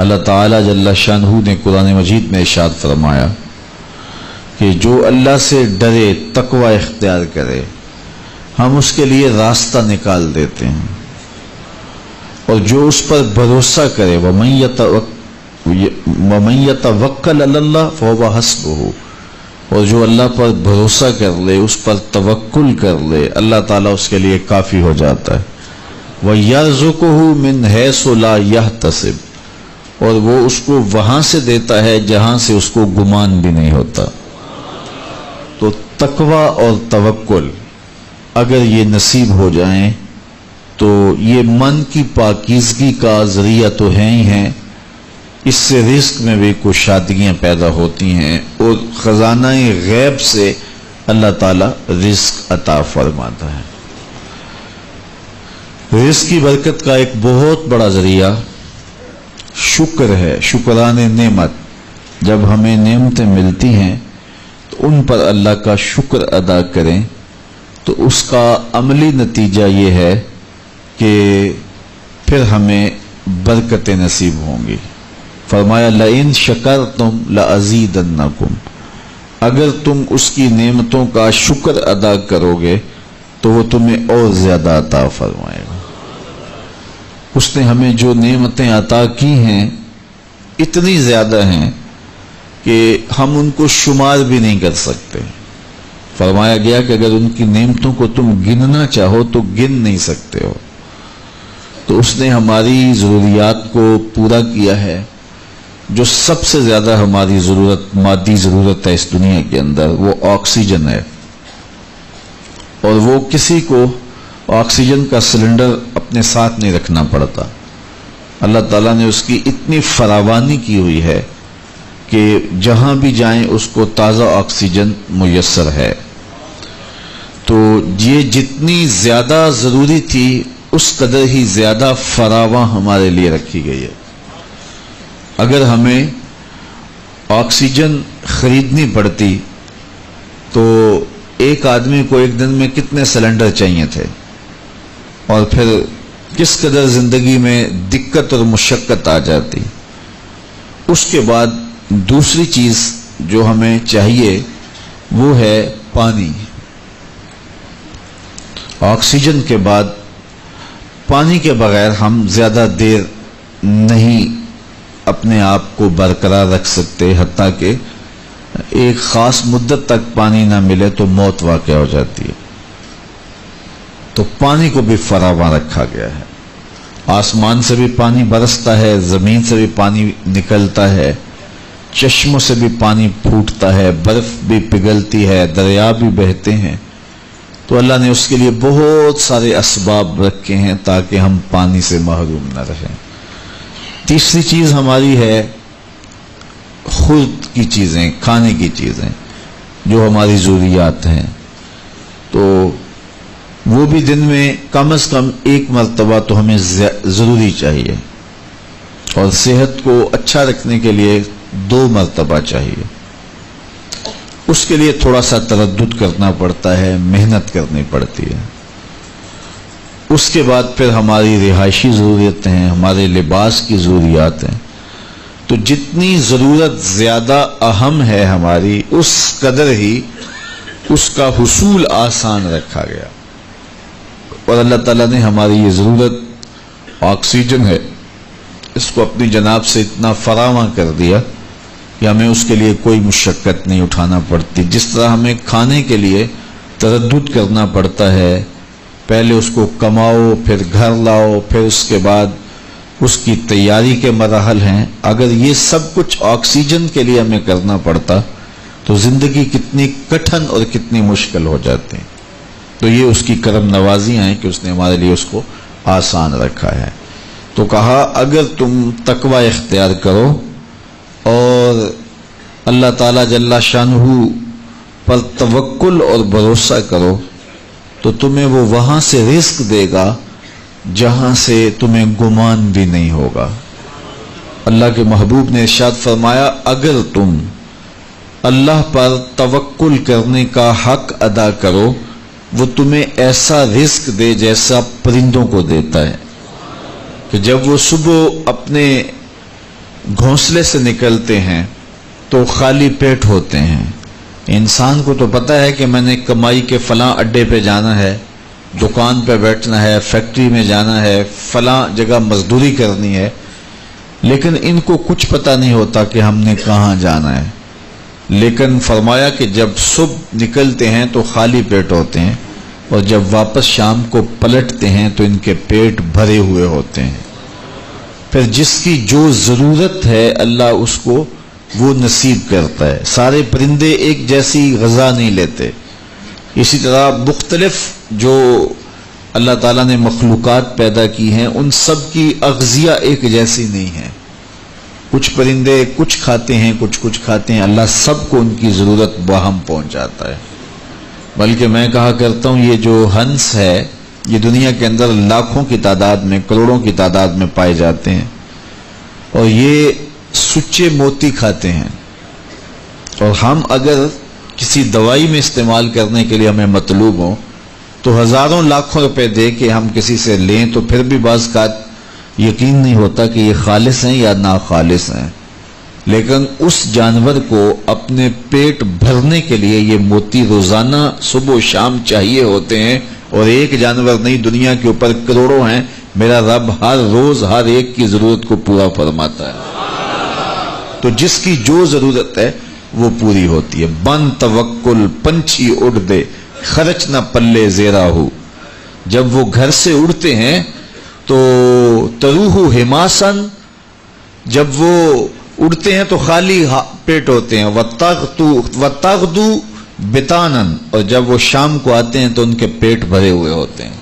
اللہ تعالیٰ جل شانہ نے قرآن مجید میں ارشاد فرمایا کہ جو اللہ سے ڈرے، تقوی اختیار کرے، ہم اس کے لیے راستہ نکال دیتے ہیں، اور جو اس پر بھروسہ کرے وَمَن يَتَوَکَّلْ عَلَى اللَّهِ فَهُوَ حَسْبُهُ، اور جو اللہ پر بھروسہ کر لے، اس پر توکل کر لے، اللہ تعالیٰ اس کے لیے کافی ہو جاتا ہے۔ وَيَرْزُقُهُ مِنْ حَيْثُ لَا يَحْتَسِبُ، اور وہ اس کو وہاں سے دیتا ہے جہاں سے اس کو گمان بھی نہیں ہوتا۔ تو تقوی اور توکل اگر یہ نصیب ہو جائیں تو یہ من کی پاکیزگی کا ذریعہ تو ہے ہی ہیں، اس سے رزق میں بھی کچھ شادیاں پیدا ہوتی ہیں، اور خزانہ غیب سے اللہ تعالیٰ رزق عطا فرماتا ہے۔ رزق کی برکت کا ایک بہت بڑا ذریعہ شکر ہے، شکران نعمت۔ جب ہمیں نعمتیں ملتی ہیں تو ان پر اللہ کا شکر ادا کریں، تو اس کا عملی نتیجہ یہ ہے کہ پھر ہمیں برکتیں نصیب ہوں گی۔ فرمایا لَئِن شَكَرْتُمْ لَأَزِيدَنَّكُمْ، اگر تم اس کی نعمتوں کا شکر ادا کرو گے تو وہ تمہیں اور زیادہ عطا فرمائے گا۔ اس نے ہمیں جو نعمتیں عطا کی ہیں اتنی زیادہ ہیں کہ ہم ان کو شمار بھی نہیں کر سکتے۔ فرمایا گیا کہ اگر ان کی نعمتوں کو تم گننا چاہو تو گن نہیں سکتے ہو۔ تو اس نے ہماری ضروریات کو پورا کیا ہے۔ جو سب سے زیادہ ہماری ضرورت، مادی ضرورت ہے اس دنیا کے اندر، وہ آکسیجن ہے، اور وہ کسی کو آکسیجن کا سلنڈر اپنے ساتھ نہیں رکھنا پڑتا۔ اللہ تعالیٰ نے اس کی اتنی فراوانی کی ہوئی ہے کہ جہاں بھی جائیں اس کو تازہ آکسیجن میسر ہے۔ تو یہ جتنی زیادہ ضروری تھی اس قدر ہی زیادہ فراواں ہمارے لیے رکھی گئی ہے۔ اگر ہمیں آکسیجن خریدنی پڑتی تو ایک آدمی کو ایک دن میں کتنے سلنڈر چاہیے تھے، اور پھر کس قدر زندگی میں دقت اور مشقت آ جاتی۔ اس کے بعد دوسری چیز جو ہمیں چاہیے وہ ہے پانی۔ آکسیجن کے بعد پانی کے بغیر ہم زیادہ دیر نہیں اپنے آپ کو برقرار رکھ سکتے، حتیٰ کہ ایک خاص مدت تک پانی نہ ملے تو موت واقع ہو جاتی ہے۔ تو پانی کو بھی فراواں رکھا گیا ہے۔ آسمان سے بھی پانی برستا ہے، زمین سے بھی پانی نکلتا ہے، چشموں سے بھی پانی پھوٹتا ہے، برف بھی پگھلتی ہے، دریا بھی بہتے ہیں۔ تو اللہ نے اس کے لیے بہت سارے اسباب رکھے ہیں تاکہ ہم پانی سے محروم نہ رہیں۔ تیسری چیز ہماری ہے خود کی چیزیں، کھانے کی چیزیں جو ہماری ضروریات ہیں۔ تو وہ بھی دن میں کم از کم ایک مرتبہ تو ہمیں ضروری چاہیے، اور صحت کو اچھا رکھنے کے لیے 2 مرتبہ چاہیے۔ اس کے لیے تھوڑا سا تردد کرنا پڑتا ہے، محنت کرنی پڑتی ہے۔ اس کے بعد پھر ہماری رہائشی ضرورتیں ہیں، ہمارے لباس کی ضروریات ہیں۔ تو جتنی ضرورت زیادہ اہم ہے ہماری، اس قدر ہی اس کا حصول آسان رکھا گیا۔ اور اللہ تعالیٰ نے ہماری یہ ضرورت آکسیجن ہے، اس کو اپنی جناب سے اتنا فراواں کر دیا کہ ہمیں اس کے لیے کوئی مشقت نہیں اٹھانا پڑتی۔ جس طرح ہمیں کھانے کے لیے تردد کرنا پڑتا ہے، پہلے اس کو کماؤ، پھر گھر لاؤ، پھر اس کے بعد اس کی تیاری کے مراحل ہیں، اگر یہ سب کچھ آکسیجن کے لیے ہمیں کرنا پڑتا تو زندگی کتنی کٹھن اور کتنی مشکل ہو جاتی۔ تو یہ اس کی کرم نوازیاں ہیں کہ اس نے ہمارے لیے اس کو آسان رکھا ہے۔ تو کہا اگر تم تقوی اختیار کرو اور اللہ تعالیٰ جل شانہ پر توکل اور بھروسہ کرو تو تمہیں وہ وہاں سے رزق دے گا جہاں سے تمہیں گمان بھی نہیں ہوگا۔ اللہ کے محبوب نے ارشاد فرمایا اگر تم اللہ پر توکل کرنے کا حق ادا کرو وہ تمہیں ایسا رزق دے جیسا پرندوں کو دیتا ہے، کہ جب وہ صبح اپنے گھونسلے سے نکلتے ہیں تو خالی پیٹ ہوتے ہیں. انسان کو تو پتہ ہے کہ میں نے کمائی کے فلاں اڈے پہ جانا ہے، دکان پہ بیٹھنا ہے، فیکٹری میں جانا ہے، فلاں جگہ مزدوری کرنی ہے، لیکن ان کو کچھ پتہ نہیں ہوتا کہ ہم نے کہاں جانا ہے. لیکن فرمایا کہ جب صبح نکلتے ہیں تو خالی پیٹ ہوتے ہیں، اور جب واپس شام کو پلٹتے ہیں تو ان کے پیٹ بھرے ہوئے ہوتے ہیں. پھر جس کی جو ضرورت ہے اللہ اس کو وہ نصیب کرتا ہے. سارے پرندے ایک جیسی غذا نہیں لیتے. اسی طرح مختلف جو اللہ تعالیٰ نے مخلوقات پیدا کی ہیں ان سب کی اغذیہ ایک جیسی نہیں ہے. کچھ پرندے کچھ کھاتے ہیں، کچھ کھاتے ہیں. اللہ سب کو ان کی ضرورت باہم پہنچاتا ہے. بلکہ میں کہا کرتا ہوں یہ جو ہنس ہے یہ دنیا کے اندر لاکھوں کی تعداد میں، کروڑوں کی تعداد میں پائے جاتے ہیں، اور یہ سچے موتی کھاتے ہیں. اور ہم اگر کسی دوائی میں استعمال کرنے کے لیے ہمیں مطلوب ہوں تو ہزاروں لاکھوں روپے دے کے ہم کسی سے لیں تو پھر بھی بعض کا یقین نہیں ہوتا کہ یہ خالص ہیں یا ناخالص ہیں. لیکن اس جانور کو اپنے پیٹ بھرنے کے لیے یہ موتی روزانہ صبح و شام چاہیے ہوتے ہیں. اور ایک جانور نہیں، دنیا کے اوپر کروڑوں ہیں. میرا رب ہر روز ہر ایک کی ضرورت کو پورا فرماتا ہے. تو جس کی جو ضرورت ہے وہ پوری ہوتی ہے. بن توکل پنچھی اڑ دے، خرچ نہ پلے زیرا ہو. جب وہ گھر سے اڑتے ہیں تو تروح حماسن، جب وہ اڑتے ہیں تو خالی پیٹ ہوتے ہیں. وتغدو بتانن، اور جب وہ شام کو آتے ہیں تو ان کے پیٹ بھرے ہوئے ہوتے ہیں.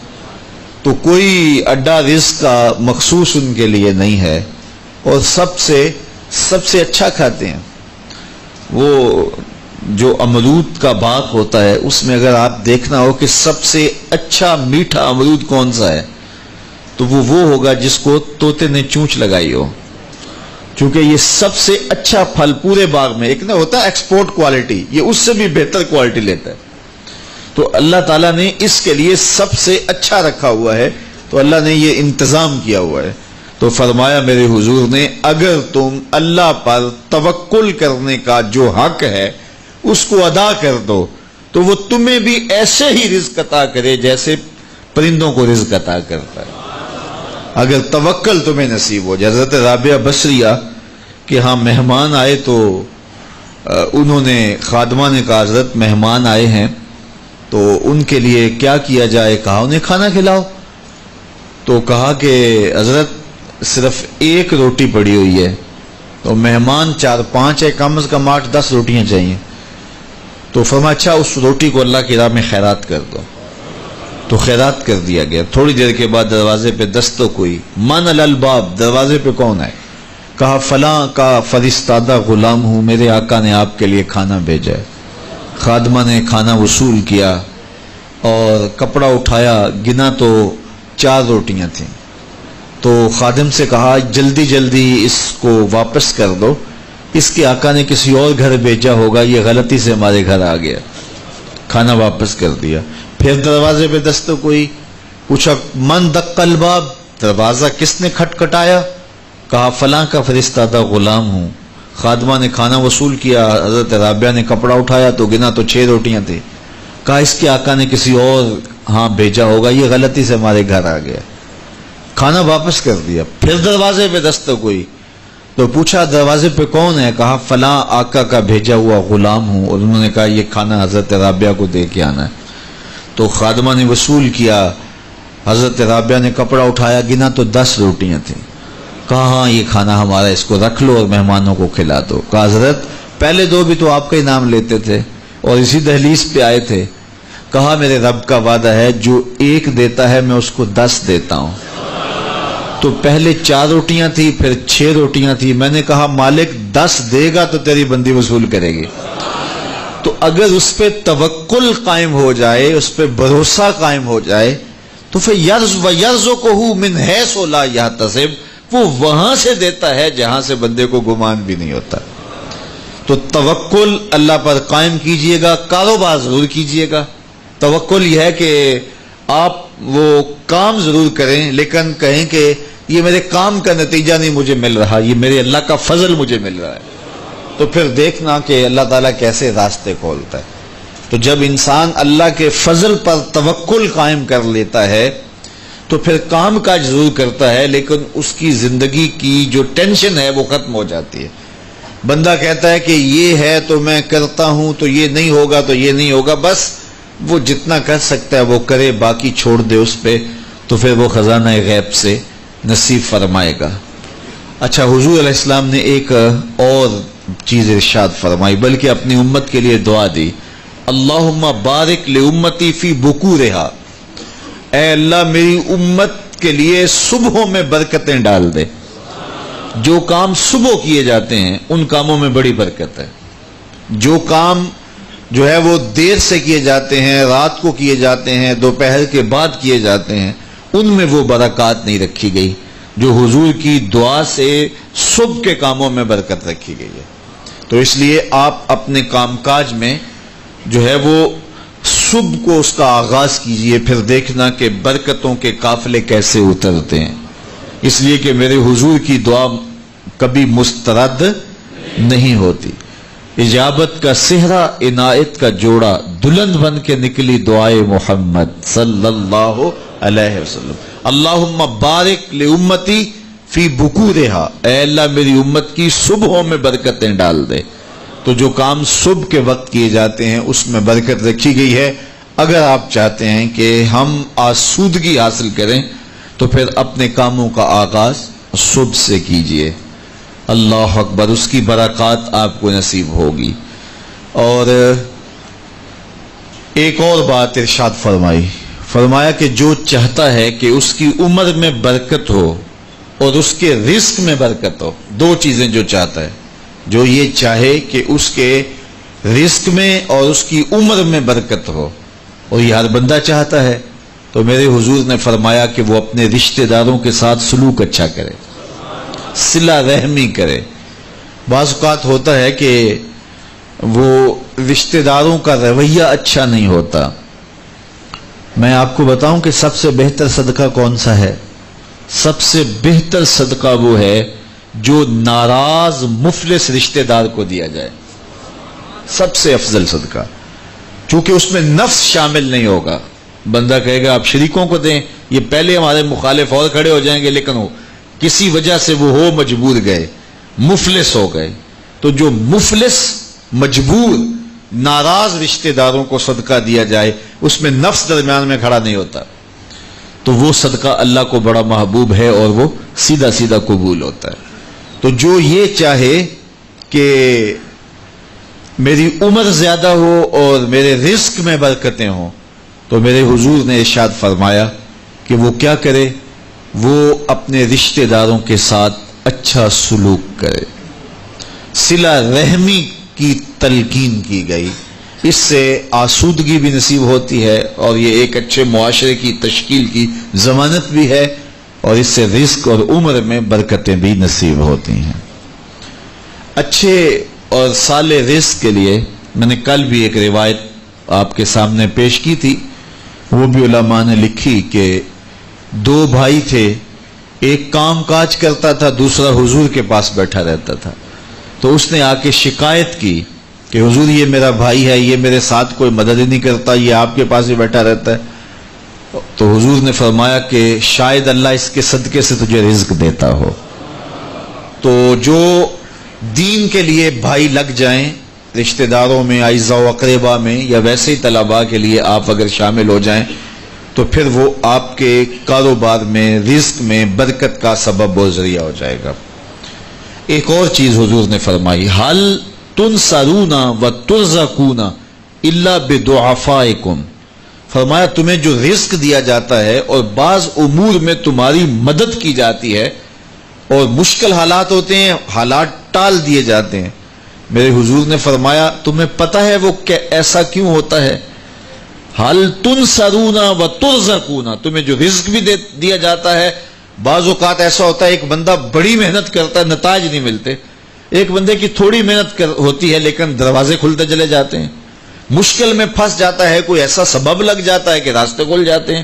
تو کوئی اڈا رزق کا مخصوص ان کے لیے نہیں ہے، اور سب سے اچھا کھاتے ہیں. وہ جو امرود کا باغ ہوتا ہے اس میں اگر آپ دیکھنا ہو کہ سب سے اچھا میٹھا امرود کون سا ہے تو وہ ہوگا جس کو طوطے نے چونچ لگائی ہو، کیونکہ یہ سب سے اچھا پھل پورے باغ میں. ایک نہ ہوتا ایکسپورٹ کوالٹی، یہ اس سے بھی بہتر کوالٹی لیتا ہے. تو اللہ تعالیٰ نے اس کے لیے سب سے اچھا رکھا ہوا ہے، تو اللہ نے یہ انتظام کیا ہوا ہے. تو فرمایا میرے حضور نے اگر تم اللہ پر توکل کرنے کا جو حق ہے اس کو ادا کر دو تو وہ تمہیں بھی ایسے ہی رزق عطا کرے جیسے پرندوں کو رزق عطا کرتا ہے. اگر توکل تمہیں نصیب ہو. حضرت رابعہ بصریہ کہ ہاں مہمان آئے تو انہوں نے خادمہ نے کہا حضرت مہمان آئے ہیں تو ان کے لیے کیا کیا جائے. کہا انہیں کھانا کھلاؤ. تو کہا کہ حضرت صرف ایک روٹی پڑی ہوئی ہے، تو مہمان 4-5 ہے، کم از کم 8-10 روٹیاں چاہیے. تو فرمایا اچھا اس روٹی کو اللہ کی راہ میں خیرات کر دو. تو خیرات کر دیا گیا. تھوڑی دیر کے بعد دروازے پہ دستک ہوئی. من الباب، دروازے پہ کون ہے؟ کہا فلاں کا فرستادہ غلام ہوں، میرے آقا نے آپ کے لیے کھانا بھیجا ہے. خادمہ نے کھانا وصول کیا اور کپڑا اٹھایا، گنا تو 4 روٹیاں تھیں. تو خادم سے کہا جلدی جلدی اس کو واپس کر دو، اس کے آقا نے کسی اور گھر بھیجا ہوگا، یہ غلطی سے ہمارے گھر آ گیا. کھانا واپس کر دیا. پھر دروازے پہ دستک ہوئی. پوچھا من دق الباب، دروازہ کس نے کھٹکھٹایا؟ کہا فلاں کا فرستادہ غلام ہوں. خادمہ نے کھانا وصول کیا. حضرت رابعہ نے کپڑا اٹھایا تو گنا تو 6 روٹیاں تھیں. کہا اس کے آقا نے کسی اور ہاں بھیجا ہوگا، یہ غلطی سے ہمارے گھر آ گیا. کھانا واپس کر دیا. پھر دروازے پہ دستک ہوئی تو پوچھا دروازے پہ کون ہے؟ کہا فلاں آقا کا بھیجا ہوا غلام ہوں. اور انہوں نے کہا یہ کھانا حضرت رابعہ کو دے کے آنا ہے. تو خادمہ نے وصول کیا. حضرت رابعہ نے کپڑا اٹھایا، گنا تو 10 روٹیاں تھیں. کہا ہاں یہ کھانا ہمارا، اس کو رکھ لو اور مہمانوں کو کھلا دو. کہا حضرت پہلے 2 بھی تو آپ کا ہی نام لیتے تھے اور اسی دہلیز پہ آئے تھے. کہا میرے رب کا وعدہ ہے جو 1 دیتا ہے میں اس کو 10 دیتا ہوں. تو پہلے 4 روٹیاں تھی، پھر 6 روٹیاں تھی. میں نے کہا مالک 10 دے گا تو تیری بندی وصول کرے گی. تو اگر اس پہ توکل قائم ہو جائے، اس پہ بھروسہ قائم ہو جائے تو پھر یرزقہ من حیث لا یحتسب، وہ وہاں سے دیتا ہے جہاں سے بندے کو گمان بھی نہیں ہوتا. تو توکل اللہ پر قائم کیجئے گا. کاروبار ضرور کیجئے گا. توکل یہ ہے کہ آپ وہ کام ضرور کریں لیکن کہیں کہ یہ میرے کام کا نتیجہ نہیں مجھے مل رہا، یہ میرے اللہ کا فضل مجھے مل رہا ہے، تو پھر دیکھنا کہ اللہ تعالیٰ کیسے راستے کھولتا ہے۔ تو جب انسان اللہ کے فضل پر توکل قائم کر لیتا ہے تو پھر کام کاج ضرور کرتا ہے، لیکن اس کی زندگی کی جو ٹینشن ہے وہ ختم ہو جاتی ہے۔ بندہ کہتا ہے کہ یہ ہے تو میں کرتا ہوں، تو یہ نہیں ہوگا تو یہ نہیں ہوگا، بس وہ جتنا کر سکتا ہے وہ کرے، باقی چھوڑ دے اس پہ، تو پھر وہ خزانہ غیب سے نصیب فرمائے گا۔ اچھا، حضور علیہ السلام نے ایک اور چیز ارشاد فرمائی، بلکہ اپنی امت کے لیے دعا دی، اللہم بارک لامتی فی بکورہا، اے اللہ میری امت کے لیے صبحوں میں برکتیں ڈال دے۔ جو کام صبح کیے جاتے ہیں ان کاموں میں بڑی برکت ہے، جو کام جو ہے وہ دیر سے کیے جاتے ہیں، رات کو کیے جاتے ہیں، دوپہر کے بعد کیے جاتے ہیں، ان میں وہ برکات نہیں رکھی گئی جو حضور کی دعا سے صبح کے کاموں میں برکت رکھی گئی ہے۔ تو اس لیے آپ اپنے کام کاج میں جو ہے وہ صبح کو اس کا آغاز کیجئے، پھر دیکھنا کہ برکتوں کے قافلے کیسے اترتے ہیں، اس لیے کہ میرے حضور کی دعا کبھی مسترد نہیں ہوتی۔ اجابت کا صحرا، عنایت کا جوڑا، دلہن بن کے نکلی دعائے محمد صلی اللہ علیہ وسلم۔ اللہم بارک لامتی فی بکورہا، اے اللہ میری امت کی صبحوں میں برکتیں ڈال دے۔ تو جو کام صبح کے وقت کیے جاتے ہیں اس میں برکت رکھی گئی ہے۔ اگر آپ چاہتے ہیں کہ ہم آسودگی حاصل کریں تو پھر اپنے کاموں کا آغاز صبح سے کیجئے۔ اللہ اکبر، اس کی برکات آپ کو نصیب ہوگی۔ اور ایک اور بات ارشاد فرمایا کہ جو چاہتا ہے کہ اس کی عمر میں برکت ہو اور اس کے رزق میں برکت ہو، دو چیزیں جو چاہتا ہے، جو یہ چاہے کہ اس کے رزق میں اور اس کی عمر میں برکت ہو، اور یہ ہر بندہ چاہتا ہے، تو میرے حضور نے فرمایا کہ وہ اپنے رشتہ داروں کے ساتھ سلوک اچھا کرے، صلہ رحمی کرے۔ بعض اوقات ہوتا ہے کہ وہ رشتہ داروں کا رویہ اچھا نہیں ہوتا۔ میں آپ کو بتاؤں کہ سب سے بہتر صدقہ کون سا ہے؟ سب سے بہتر صدقہ وہ ہے جو ناراض مفلس رشتہ دار کو دیا جائے، سب سے افضل صدقہ، چونکہ اس میں نفس شامل نہیں ہوگا۔ بندہ کہے گا آپ شریکوں کو دیں، یہ پہلے ہمارے مخالف اور کھڑے ہو جائیں گے، لیکن وہ کسی وجہ سے وہ ہو مجبور گئے، مفلس ہو گئے، تو جو مفلس مجبور ناراض رشتہ داروں کو صدقہ دیا جائے اس میں نفس درمیان میں کھڑا نہیں ہوتا، تو وہ صدقہ اللہ کو بڑا محبوب ہے اور وہ سیدھا سیدھا قبول ہوتا ہے۔ تو جو یہ چاہے کہ میری عمر زیادہ ہو اور میرے رزق میں برکتیں ہوں، تو میرے حضور نے ارشاد فرمایا کہ وہ کیا کرے، وہ اپنے رشتہ داروں کے ساتھ اچھا سلوک کرے۔ صلہ رحمی کی تلقین کی گئی، اس سے آسودگی بھی نصیب ہوتی ہے اور یہ ایک اچھے معاشرے کی تشکیل کی ضمانت بھی ہے، اور اس سے رزق اور عمر میں برکتیں بھی نصیب ہوتی ہیں۔ اچھے اور صالح رزق کے لیے میں نے کل بھی ایک روایت آپ کے سامنے پیش کی تھی، وہ بھی علماء نے لکھی کہ دو بھائی تھے، ایک کام کاج کرتا تھا، دوسرا حضور کے پاس بیٹھا رہتا تھا۔ تو اس نے آ کے شکایت کی کہ حضور یہ میرا بھائی ہے، یہ میرے ساتھ کوئی مدد ہی نہیں کرتا، یہ آپ کے پاس ہی بیٹھا رہتا ہے۔ تو حضور نے فرمایا کہ شاید اللہ اس کے صدقے سے تجھے رزق دیتا ہو۔ تو جو دین کے لیے بھائی لگ جائیں، رشتہ داروں میں، اعزاء و اقربا میں، یا ویسے ہی طلباء کے لیے آپ اگر شامل ہو جائیں تو پھر وہ آپ کے کاروبار میں، رزق میں برکت کا سبب و ذریعہ ہو جائے گا۔ ایک اور چیز حضور نے فرمائی، حل تنصرون و ترزقون الا بدعفائکم، فرمایا تمہیں جو رزق دیا جاتا ہے اور بعض امور میں تمہاری مدد کی جاتی ہے، اور مشکل حالات ہوتے ہیں، حالات ٹال دیے جاتے ہیں، میرے حضور نے فرمایا تمہیں پتہ ہے وہ ایسا کیوں ہوتا ہے؟ حل تنصرون و ترزقون، تمہیں جو رزق بھی دیا جاتا ہے، بعض اوقات ایسا ہوتا ہے ایک بندہ بڑی محنت کرتا ہے، نتائج نہیں ملتے، ایک بندے کی تھوڑی محنت ہوتی ہے لیکن دروازے کھلتے چلے جاتے ہیں، مشکل میں پھنس جاتا ہے، کوئی ایسا سبب لگ جاتا ہے کہ راستے کھل جاتے ہیں۔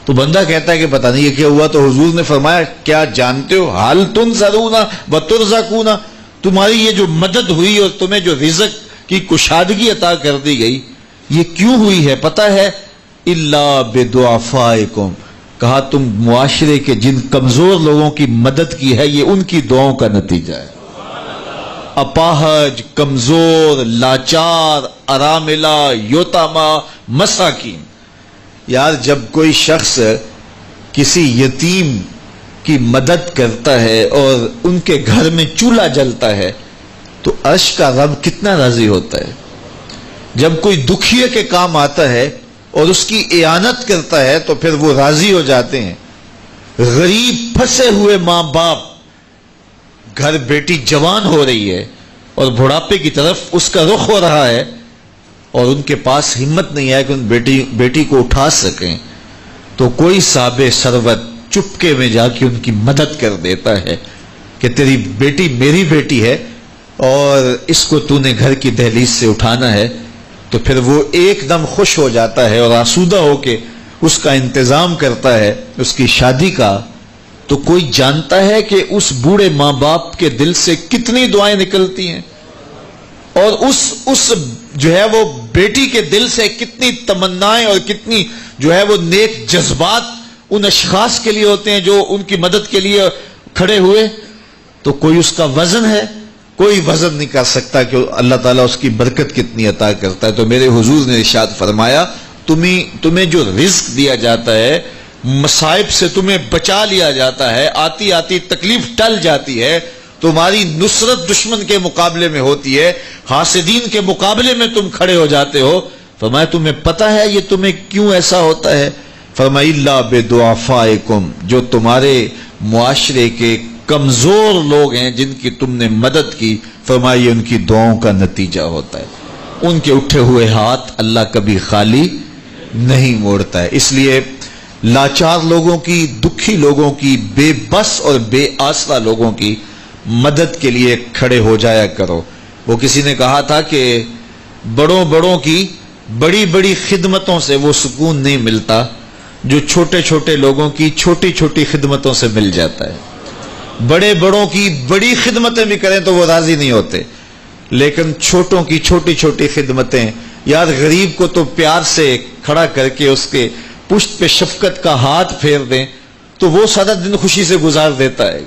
تو بندہ کہتا ہے کہ پتہ نہیں یہ کیا ہوا، تو حضور نے فرمایا کیا جانتے ہو حال تنصرون و ترزقون، تمہاری یہ جو مدد ہوئی اور تمہیں جو رزق کی کشادگی عطا کر دی گئی یہ کیوں ہوئی ہے پتہ ہے؟ الا بدعفائکم، کہا تم معاشرے کے جن کمزور لوگوں کی مدد کی ہے یہ ان کی دعاؤں کا نتیجہ ہے۔ اپاہج، کمزور، لاچار، اراملہ، یتامہ، مساکین۔ یار جب کوئی شخص کسی یتیم کی مدد کرتا ہے اور ان کے گھر میں چولہا جلتا ہے تو عرش کا رب کتنا راضی ہوتا ہے۔ جب کوئی دکھیے کے کام آتا ہے اور اس کی اعانت کرتا ہے تو پھر وہ راضی ہو جاتے ہیں۔ غریب پھنسے ہوئے ماں باپ، گھر بیٹی جوان ہو رہی ہے اور بڑھاپے کی طرف اس کا رخ ہو رہا ہے اور ان کے پاس ہمت نہیں ہے کہ ان بیٹی کو اٹھا سکیں، تو کوئی صاحب ثروت چپکے میں جا کے ان کی مدد کر دیتا ہے کہ تیری بیٹی میری بیٹی ہے اور اس کو تو نے گھر کی دہلیز سے اٹھانا ہے، تو پھر وہ ایک دم خوش ہو جاتا ہے اور آسودہ ہو کے اس کا انتظام کرتا ہے اس کی شادی کا۔ تو کوئی جانتا ہے کہ اس بوڑھے ماں باپ کے دل سے کتنی دعائیں نکلتی ہیں اور اس جو ہے وہ بیٹی کے دل سے کتنی تمنائیں اور کتنی جو ہے وہ نیک جذبات ان اشخاص کے لیے ہوتے ہیں جو ان کی مدد کے لیے کھڑے ہوئے۔ تو کوئی اس کا وزن ہے؟ کوئی وزن نہیں کر سکتا کہ اللہ تعالیٰ اس کی برکت کتنی عطا کرتا ہے۔ تو میرے حضور نے ارشاد فرمایا تمہیں جو رزق دیا جاتا ہے، مصائب سے تمہیں بچا لیا جاتا ہے، آتی آتی تکلیف ٹل جاتی ہے، تمہاری نصرت دشمن کے مقابلے میں ہوتی ہے، حاسدین کے مقابلے میں تم کھڑے ہو جاتے ہو۔ فرمایا تمہیں پتہ ہے یہ تمہیں کیوں ایسا ہوتا ہے؟ فرمایا الا بدعفائکم، جو تمہارے معاشرے کے کمزور لوگ ہیں جن کی تم نے مدد کی، فرمایا یہ ان کی دعاؤں کا نتیجہ ہوتا ہے۔ ان کے اٹھے ہوئے ہاتھ اللہ کبھی خالی نہیں موڑتا ہے۔ اس لیے لاچار لوگوں کی، دکھی لوگوں کی، بے بس اور بے آسرا لوگوں کی مدد کے لیے کھڑے ہو جایا کرو۔ وہ کسی نے کہا تھا کہ بڑوں کی بڑی بڑی خدمتوں سے وہ سکون نہیں ملتا جو چھوٹے چھوٹے لوگوں کی چھوٹی چھوٹی خدمتوں سے مل جاتا ہے۔ بڑوں کی بڑی خدمتیں بھی کریں تو وہ راضی نہیں ہوتے، لیکن چھوٹوں کی چھوٹی چھوٹی خدمتیں، یار غریب کو تو پیار سے کھڑا کر کے اس کے پشت پہ شفقت کا ہاتھ پھیر دیں تو وہ سارا دن خوشی سے گزار دیتا ہے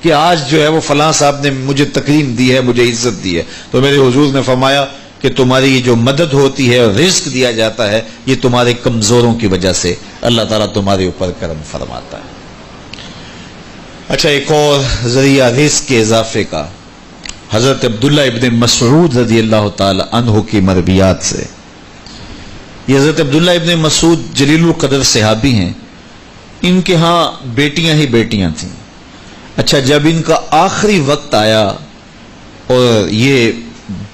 کہ آج جو ہے وہ فلاں صاحب نے مجھے تکریم دی ہے، مجھے عزت دی ہے۔ تو میرے حضور نے فرمایا کہ تمہاری یہ جو مدد ہوتی ہے اور رزق دیا جاتا ہے یہ تمہارے کمزوروں کی وجہ سے اللہ تعالیٰ تمہارے اوپر کرم فرماتا ہے۔ اچھا، ایک اور ذریعہ رزق کے اضافے کا حضرت عبداللہ ابن مسعود رضی اللہ تعالی عنہ کی مرویات سے۔ یہ حضرت عبداللہ ابن مسعود جلیل القدر صحابی ہیں، ان کے ہاں بیٹیاں ہی بیٹیاں تھیں۔ اچھا، جب ان کا آخری وقت آیا اور یہ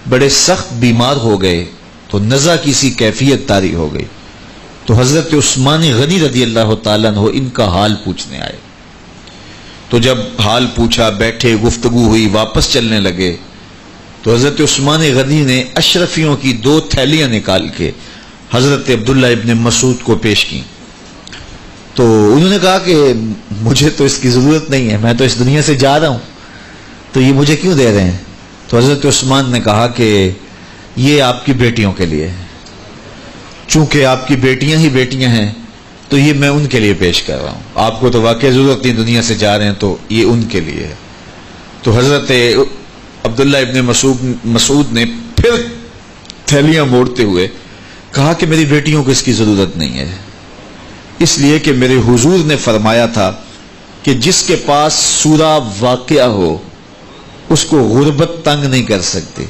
بڑے سخت بیمار ہو گئے تو نزع کی سی کیفیت طاری ہو گئی، تو حضرت عثمان غنی رضی اللہ تعالیٰ عنہ ان کا حال پوچھنے آئے۔ تو جب حال پوچھا، بیٹھے، گفتگو ہوئی، واپس چلنے لگے تو حضرت عثمان غنی نے اشرفیوں کی 2 تھیلیاں نکال کے حضرت عبداللہ ابن مسعود کو پیش کی۔ تو انہوں نے کہا کہ مجھے تو اس کی ضرورت نہیں ہے، میں تو اس دنیا سے جا رہا ہوں، تو یہ مجھے کیوں دے رہے ہیں؟ تو حضرت عثمان نے کہا کہ یہ آپ کی بیٹیوں کے لیے ہے، چونکہ آپ کی بیٹیاں ہی بیٹیاں ہیں تو یہ میں ان کے لیے پیش کر رہا ہوں، آپ کو تو واقعی ضرورت نہیں، دنیا سے جا رہے ہیں تو یہ ان کے لیے ہے۔ تو حضرت عبداللہ ابن مسعود نے پھر تھیلیاں موڑتے ہوئے کہا کہ میری بیٹیوں کو اس کی ضرورت نہیں ہے، اس لیے کہ میرے حضور نے فرمایا تھا کہ جس کے پاس سورہ واقعہ ہو اس کو غربت تنگ نہیں کر سکتی،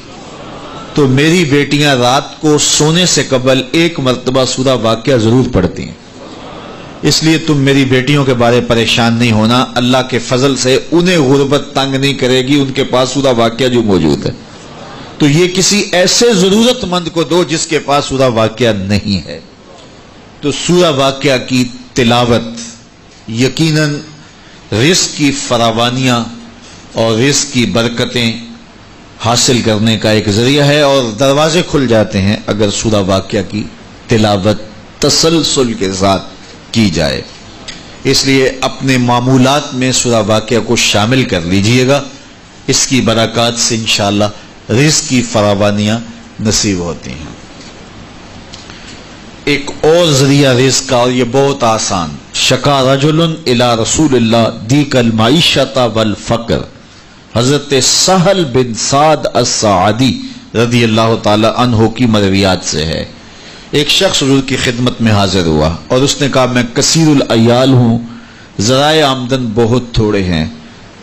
تو میری بیٹیاں رات کو سونے سے قبل 1 مرتبہ سورہ واقعہ ضرور پڑھتی ہیں، اس لیے تم میری بیٹیوں کے بارے پریشان نہیں ہونا، اللہ کے فضل سے انہیں غربت تنگ نہیں کرے گی، ان کے پاس سورہ واقعہ جو موجود ہے، تو یہ کسی ایسے ضرورت مند کو دو جس کے پاس سورہ واقعہ نہیں ہے۔ تو سورہ واقعہ کی تلاوت یقیناً رزق کی فراوانیاں اور رزق کی برکتیں حاصل کرنے کا ایک ذریعہ ہے، اور دروازے کھل جاتے ہیں اگر سورہ واقعہ کی تلاوت تسلسل کے ساتھ کی جائے۔ اس لیے اپنے معمولات میں سورہ واقعہ کو شامل کر لیجئے گا، اس کی برکات سے انشاءاللہ رزق کی فراوانیاں نصیب ہوتی ہیں۔ ایک اور ذریعہ رزق کا، اور یہ بہت آسان، شکا رجل الی رسول اللہ دیک المعیشۃ والفقر، حضرت سہل بن سعد الساعدی رضی اللہ تعالی عنہ کی مرویات سے ہے۔ ایک شخص حضور کی خدمت میں حاضر ہوا اور اس نے کہا میں کثیر العیال ہوں، ذرائع آمدن بہت تھوڑے ہیں،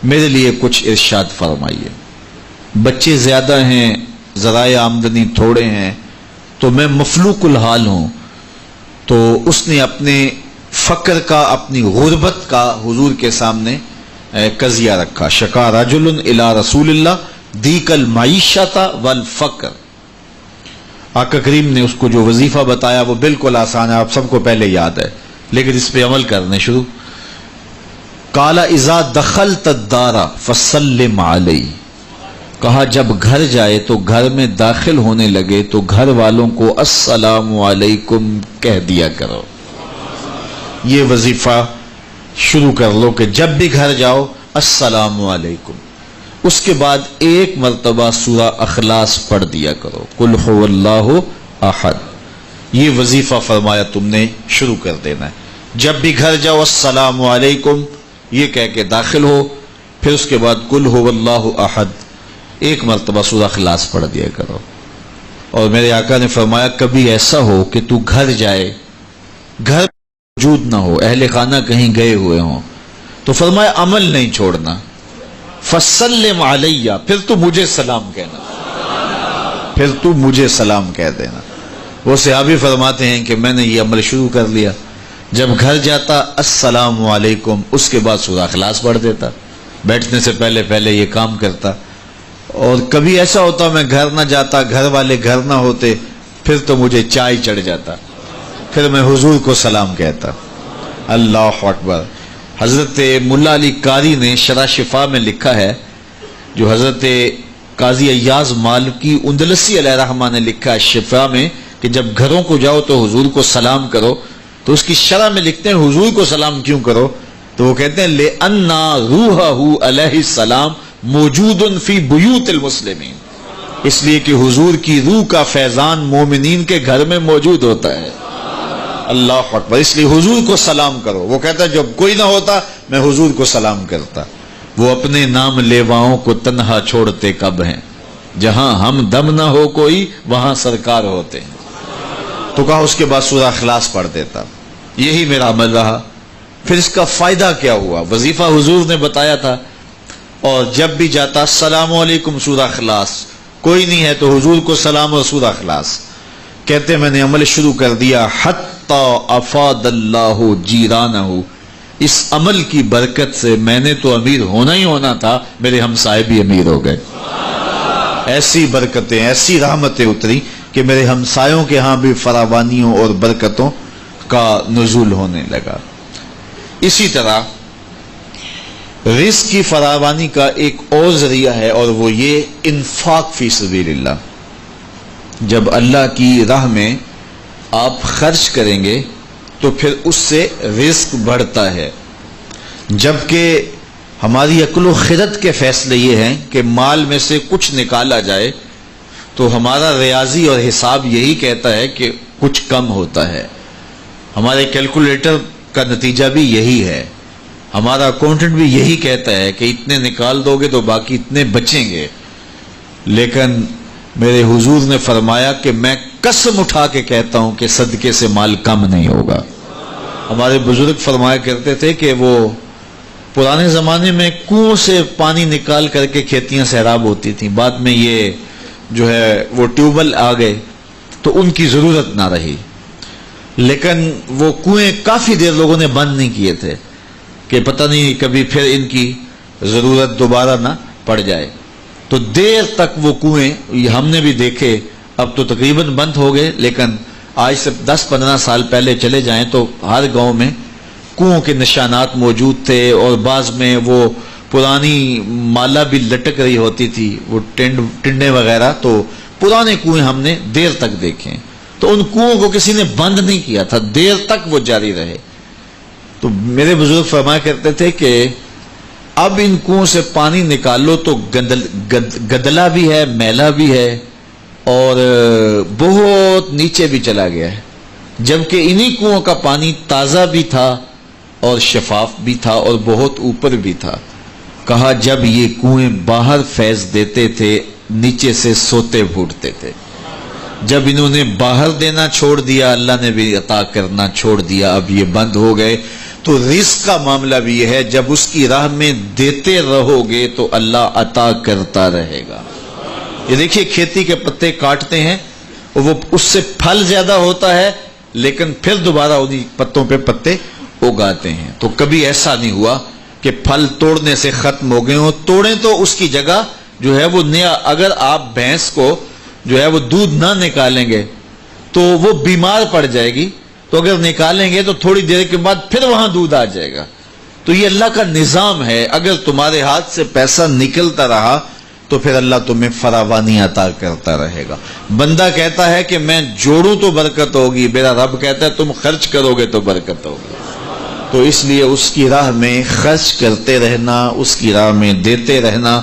میرے لیے کچھ ارشاد فرمائیے۔ بچے زیادہ ہیں، ذرائع آمدنی تھوڑے ہیں، تو میں مفلوق الحال ہوں۔ تو اس نے اپنے فقر کا، اپنی غربت کا حضور کے سامنے قضیہ رکھا۔ شکا رجل الی رسول اللہ دیک المعیشۃ والفقر۔ آقا کریم نے اس کو جو وظیفہ بتایا وہ بالکل آسان ہے، آپ سب کو پہلے یاد ہے، لیکن اس پہ عمل کرنے شروع۔ قال اذا دخلت الدار فسلم علی، کہا جب گھر جائے تو گھر میں داخل ہونے لگے تو گھر والوں کو السلام علیکم کہہ دیا کرو۔ یہ وظیفہ شروع کر لو کہ جب بھی گھر جاؤ السلام علیکم۔ اس کے بعد ایک مرتبہ سورہ اخلاص پڑھ دیا کرو، قل هو اللہ احد۔ یہ وظیفہ فرمایا تم نے شروع کر دینا ہے، جب بھی گھر جاؤ السلام علیکم یہ کہہ کے داخل ہو، پھر اس کے بعد قل هو اللہ احد ایک مرتبہ سورہ اخلاص پڑھ دیا کرو۔ اور میرے آقا نے فرمایا کبھی ایسا ہو کہ تو گھر جائے، گھر موجود نہ ہو، اہل خانہ کہیں گئے ہوئے ہوں، تو فرمایا عمل نہیں چھوڑنا، فسلم علیہ، پھر تو مجھے سلام کہنا، پھر تو مجھے سلام کہہ دینا۔ وہ صحابی فرماتے ہیں کہ میں نے یہ عمل شروع کر لیا، جب گھر جاتا السلام علیکم، اس کے بعد سورہ اخلاص پڑھ دیتا، بیٹھنے سے پہلے پہلے یہ کام کرتا۔ اور کبھی ایسا ہوتا میں گھر نہ جاتا، گھر والے گھر نہ ہوتے، پھر تو مجھے چائے چڑھ جاتا، پھر میں حضور کو سلام کہتا۔ اللہ اکبر۔ حضرت ملا علی قاری نے شرح شفا میں لکھا ہے، جو حضرت قاضی ایاز مالکی اندلسی علیہ رحمہ نے لکھا ہے شفا میں، کہ جب گھروں کو جاؤ تو حضور کو سلام کرو، تو اس کی شرح میں لکھتے ہیں حضور کو سلام کیوں کرو، تو وہ کہتے ہیں لِأَنَّ رُوحَهُ علیہ السلام موجود فی بیوت المسلمین، اس لیے کہ حضور کی روح کا فیضان مومنین کے گھر میں موجود ہوتا ہے۔ اللہ اکبر۔ اس لیے حضور کو سلام کرو۔ وہ کہتا ہے جب کوئی نہ ہوتا میں حضور کو سلام کرتا۔ وہ اپنے نام لیواؤں کو تنہا چھوڑتے کب ہیں، جہاں ہم دم نہ ہو کوئی وہاں سرکار ہوتے ہیں۔ تو کہا اس کے بعد سورہ اخلاص پڑھ دیتا۔ یہی میرا عمل رہا۔ پھر اس کا فائدہ کیا ہوا؟ وظیفہ حضور نے بتایا تھا، اور جب بھی جاتا السلام علیکم سورہ اخلاص، کوئی نہیں ہے تو حضور کو سلام اور سورہ اخلاص۔ کہتے میں نے عمل شروع کر دیا، حتی افاد اللہ جیرانہ، اس عمل کی برکت سے میں نے تو امیر ہونا ہی ہونا تھا، میرے ہمسائے بھی امیر ہو گئے۔ ایسی برکتیں، ایسی رحمتیں اتری کہ میرے ہمسایوں کے ہاں بھی فراوانیوں اور برکتوں کا نزول ہونے لگا۔ اسی طرح رزق کی فراوانی کا ایک اور ذریعہ ہے، اور وہ یہ انفاق فی سبیل اللہ۔ جب اللہ کی راہ میں آپ خرچ کریں گے تو پھر اس سے رزق بڑھتا ہے، جبکہ ہماری عقل و خرد کے فیصلے یہ ہیں کہ مال میں سے کچھ نکالا جائے تو ہمارا ریاضی اور حساب یہی کہتا ہے کہ کچھ کم ہوتا ہے، ہمارے کیلکولیٹر کا نتیجہ بھی یہی ہے، ہمارا اکاؤنٹنٹ بھی یہی کہتا ہے کہ اتنے نکال دو گے تو باقی اتنے بچیں گے۔ لیکن میرے حضور نے فرمایا کہ میں قسم اٹھا کے کہتا ہوں کہ صدقے سے مال کم نہیں ہوگا۔ ہمارے بزرگ فرمایا کرتے تھے کہ وہ پرانے زمانے میں کنویں سے پانی نکال کر کے کھیتیاں سیراب ہوتی تھیں، بعد میں یہ جو ہے وہ ٹیوبل آ گئے تو ان کی ضرورت نہ رہی، لیکن وہ کنویں کافی دیر لوگوں نے بند نہیں کیے تھے کہ پتہ نہیں کبھی پھر ان کی ضرورت دوبارہ نہ پڑ جائے، تو دیر تک وہ کنویں ہم نے بھی دیکھے، اب تو تقریباً بند ہو گئے، لیکن آج سے 10-15 سال پہلے چلے جائیں تو ہر گاؤں میں کنووں کے نشانات موجود تھے، اور بعض میں وہ پرانی مالا بھی لٹک رہی ہوتی تھی، وہ ٹنڈے وغیرہ، تو پرانے کنویں ہم نے دیر تک دیکھے، تو ان کنووں کو کسی نے بند نہیں کیا تھا، دیر تک وہ جاری رہے۔ تو میرے بزرگ فرمایا کرتے تھے کہ اب ان کنویں سے پانی نکالو تو گدلا بھی ہے، میلا بھی ہے، اور بہت نیچے بھی چلا گیا ہے، جبکہ انہی کنووں کا پانی تازہ بھی تھا اور شفاف بھی تھا اور بہت اوپر بھی تھا۔ کہا جب یہ کنویں باہر فیض دیتے تھے نیچے سے سوتے پھوٹتے تھے، جب انہوں نے باہر دینا چھوڑ دیا اللہ نے بھی عطا کرنا چھوڑ دیا، اب یہ بند ہو گئے۔ تو رزق کا معاملہ بھی یہ ہے، جب اس کی راہ میں دیتے رہو گے تو اللہ عطا کرتا رہے گا۔ یہ دیکھیے کھیتی کے پتے کاٹتے ہیں، وہ اس سے پھل زیادہ ہوتا ہے لیکن پھر دوبارہ انہی پتوں پہ پتے اگاتے ہیں۔ تو کبھی ایسا نہیں ہوا کہ پھل توڑنے سے ختم ہو گئے ہوں، توڑیں تو اس کی جگہ جو ہے وہ نیا۔ اگر آپ بھینس کو جو ہے وہ دودھ نہ نکالیں گے تو وہ بیمار پڑ جائے گی، تو اگر نکالیں گے تو تھوڑی دیر کے بعد پھر وہاں دودھ آ جائے گا۔ تو یہ اللہ کا نظام ہے، اگر تمہارے ہاتھ سے پیسہ نکلتا رہا تو پھر اللہ تمہیں فراوانی عطا کرتا رہے گا۔ بندہ کہتا ہے کہ میں جوڑوں تو برکت ہوگی، میرا رب کہتا ہے تم خرچ کرو گے تو برکت ہوگی۔ تو اس لیے اس کی راہ میں خرچ کرتے رہنا، اس کی راہ میں دیتے رہنا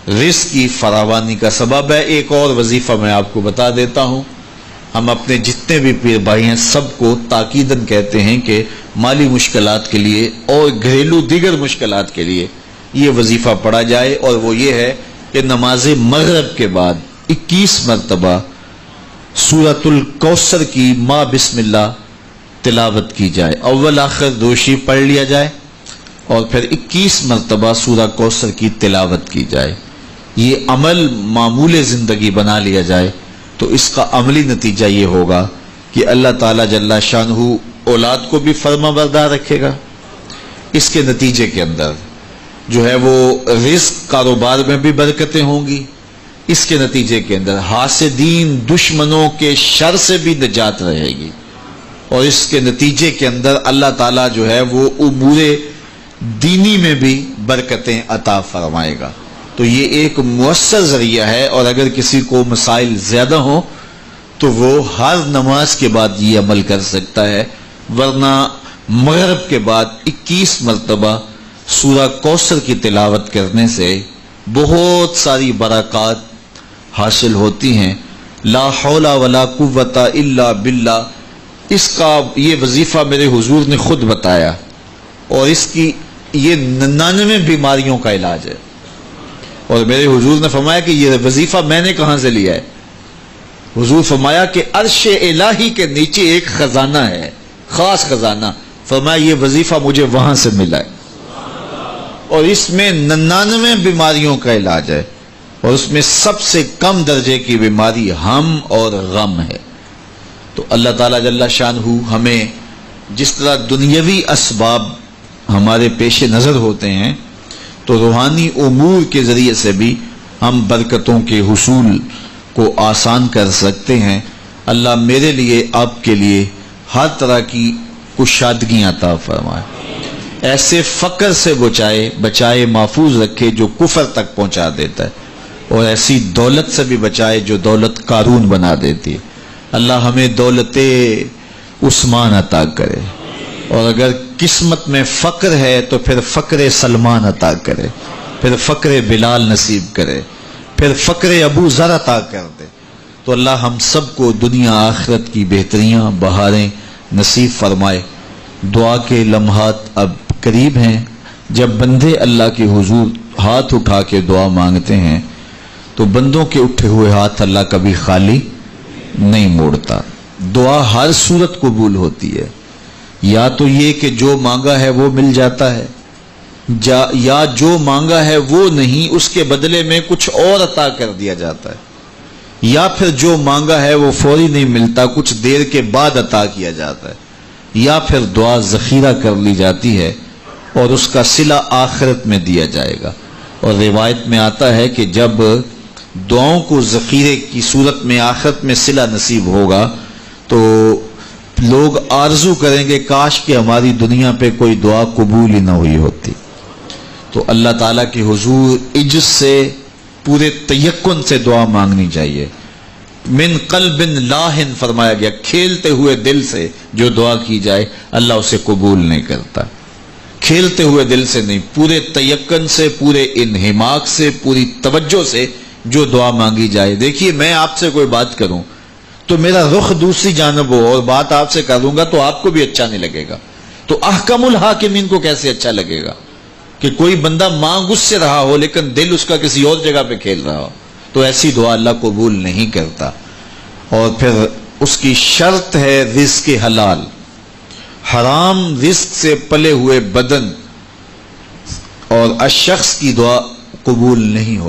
رزق کی فراوانی کا سبب ہے۔ ایک اور وظیفہ میں آپ کو بتا دیتا ہوں، ہم اپنے جتنے بھی پیر بھائی ہیں سب کو تاکیداً کہتے ہیں کہ مالی مشکلات کے لیے اور گھریلو دیگر مشکلات کے لیے یہ وظیفہ پڑھا جائے، اور وہ یہ ہے کہ نماز مغرب کے بعد 21 مرتبہ سورۃ الکوثر کی ما بسم اللہ تلاوت کی جائے، اول آخر دوشی پڑھ لیا جائے اور پھر 21 مرتبہ سورہ کوثر کی تلاوت کی جائے۔ یہ عمل معمول زندگی بنا لیا جائے تو اس کا عملی نتیجہ یہ ہوگا کہ اللہ تعالیٰ جل شانہ اولاد کو بھی فرما بردار رکھے گا، اس کے نتیجے کے اندر جو ہے وہ رزق کاروبار میں بھی برکتیں ہوں گی، اس کے نتیجے کے اندر حاسدین دشمنوں کے شر سے بھی نجات رہے گی، اور اس کے نتیجے کے اندر اللہ تعالیٰ جو ہے وہ امور دینی میں بھی برکتیں عطا فرمائے گا۔ تو یہ ایک مؤثر ذریعہ ہے، اور اگر کسی کو مسائل زیادہ ہوں تو وہ ہر نماز کے بعد یہ عمل کر سکتا ہے، ورنہ مغرب کے بعد 21 مرتبہ سورہ کوثر کی تلاوت کرنے سے بہت ساری برکات حاصل ہوتی ہیں۔ لا حول ولا قوت الا باللہ، اس کا یہ وظیفہ میرے حضور نے خود بتایا، اور اس کی یہ 99 بیماریوں کا علاج ہے، اور میرے حضور نے فرمایا کہ یہ وظیفہ میں نے کہاں سے لیا ہے؟ حضور فرمایا کہ عرش الہی کے نیچے ایک خزانہ ہے، خاص خزانہ، فرمایا یہ وظیفہ مجھے وہاں سے ملا ہے، اور اس میں 99 بیماریوں کا علاج ہے، اور اس میں سب سے کم درجے کی بیماری ہم اور غم ہے۔ تو اللہ تعالیٰ جل شانہ ہمیں جس طرح دنیاوی اسباب ہمارے پیش نظر ہوتے ہیں تو روحانی امور کے ذریعے سے بھی ہم برکتوں کے حصول کو آسان کر سکتے ہیں۔ اللہ میرے لیے آپ کے لیے ہر طرح کی کشادگیاں عطا فرمائے، ایسے فقر سے بچائے محفوظ رکھے جو کفر تک پہنچا دیتا ہے، اور ایسی دولت سے بھی بچائے جو دولت قارون بنا دیتی ہے۔ اللہ ہمیں دولت عثمان عطا کرے، اور اگر قسمت میں فقر ہے تو پھر فقر سلمان عطا کرے، پھر فقر بلال نصیب کرے، پھر فقر ابو ذر عطا کر دے۔ تو اللہ ہم سب کو دنیا آخرت کی بہتریاں بہاریں نصیب فرمائے۔ دعا کے لمحات اب قریب ہیں، جب بندے اللہ کے حضور ہاتھ اٹھا کے دعا مانگتے ہیں تو بندوں کے اٹھے ہوئے ہاتھ اللہ کبھی خالی نہیں موڑتا۔ دعا ہر صورت قبول ہوتی ہے، یا تو یہ کہ جو مانگا ہے وہ مل جاتا ہے، یا جو مانگا ہے وہ نہیں، اس کے بدلے میں کچھ اور عطا کر دیا جاتا ہے، یا پھر جو مانگا ہے وہ فوری نہیں ملتا، کچھ دیر کے بعد عطا کیا جاتا ہے، یا پھر دعا ذخیرہ کر لی جاتی ہے اور اس کا صلہ آخرت میں دیا جائے گا۔ اور روایت میں آتا ہے کہ جب دعاؤں کو ذخیرے کی صورت میں آخرت میں صلہ نصیب ہوگا تو لوگ آرزو کریں گے کاش کہ ہماری دنیا پہ کوئی دعا قبول ہی نہ ہوئی ہوتی۔ تو اللہ تعالیٰ کے حضور عجز سے پورے تیقن سے دعا مانگنی چاہیے، من قلب لاہن فرمایا گیا، کھیلتے ہوئے دل سے جو دعا کی جائے اللہ اسے قبول نہیں کرتا. کھیلتے ہوئے دل سے نہیں، پورے تیقن سے، پورے انہماک سے، پوری توجہ سے جو دعا مانگی جائے. دیکھیے میں آپ سے کوئی بات کروں تو میرا رخ دوسری جانب ہو اور بات آپ سے کروں گا تو آپ کو بھی اچھا نہیں لگے گا، تو احکم الحاکمین کو کیسے اچھا لگے گا کہ کوئی بندہ مانگ اس سے رہا ہو لیکن دل اس کا کسی اور جگہ پہ کھیل رہا ہو. تو ایسی دعا اللہ قبول نہیں کرتا. اور پھر اس کی شرط ہے رزق حلال. حرام رزق سے پلے ہوئے بدن اور الشخص کی دعا قبول نہیں ہوتی.